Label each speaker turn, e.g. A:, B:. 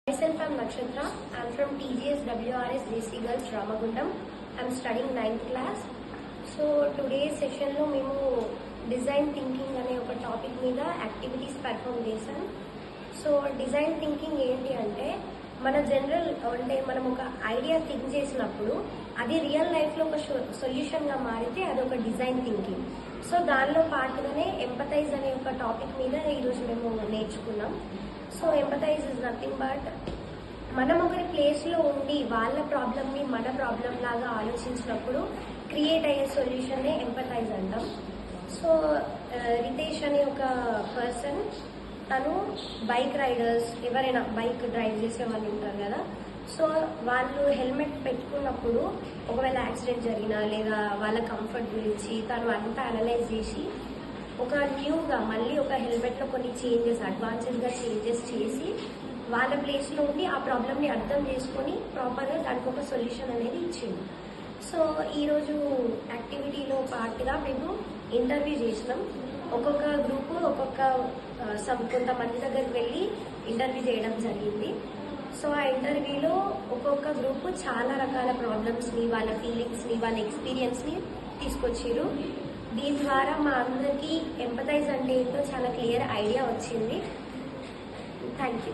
A: Myself, I'm Nakshatra. I'm from TGS WRS JC Girls Ramagundam. I'm studying 9th class. So today's session lo మేము design thinking అనే ఒక topic మీద activities perform చేశాం. So design thinking ఏంటి అంటే మన general అంటే మనం ఒక ఐడియా థింక్ చేసినప్పుడు అది రియల్ లైఫ్లో ఒక సొల్యూషన్గా మారితే అది ఒక డిజైన్ థింకింగ్. సో దానిలో పాటుగానే ఎంపథైజ్ అనే ఒక టాపిక్ మీద ఈరోజు మేము నేర్చుకున్నాం. So empathise is nothing but మనం ఒకరి ప్లేస్లో ఉండి వాళ్ళ ప్రాబ్లమ్ని మన ప్రాబ్లం లాగా ఆలోచించినప్పుడు క్రియేట్ అయ్యే సొల్యూషన్నే ఎంపథైజ్ అంటాం. సో రితేష్ అనే ఒక పర్సన్, తను బైక్ రైడర్స్, ఎవరైనా బైక్ డ్రైవ్ చేసే వాళ్ళు ఉంటారు కదా, సో వాళ్ళు హెల్మెట్ పెట్టుకున్నప్పుడు ఒకవేళ యాక్సిడెంట్ జరిగినా లేదా వాళ్ళ కంఫర్ట్ గురించి తను అంతా అనలైజ్ చేసి ఒక న్యూగా మళ్ళీ ఒక హెల్మెట్లో కొన్ని చేంజెస్, అడ్వాన్స్డ్గా చేంజెస్ చేసి వాళ్ళ ప్లేస్లో ఉండి ఆ ప్రాబ్లమ్ని అర్థం చేసుకొని ప్రాపర్గా దానికి ఒక సొల్యూషన్ అనేది ఇచ్చింది. సో ఈరోజు యాక్టివిటీలో పార్ట్గా మేము ఇంటర్వ్యూ చేసినాం. ఒక్కొక్క గ్రూపు కొంతమంది దగ్గరికి వెళ్ళి ఇంటర్వ్యూ చేయడం జరిగింది. సో ఆ ఇంటర్వ్యూలో ఒక్కొక్క గ్రూపు చాలా రకాల ప్రాబ్లమ్స్ని, వాళ్ళ ఫీలింగ్స్ని, వాళ్ళ ఎక్స్పీరియన్స్ని తీసుకొచ్చారు. దీని ద్వారా మా అందరికీ ఎంపథైజ్ అంటే ఏంటో చాలా క్లియర్ ఐడియా వచ్చింది. Thank you.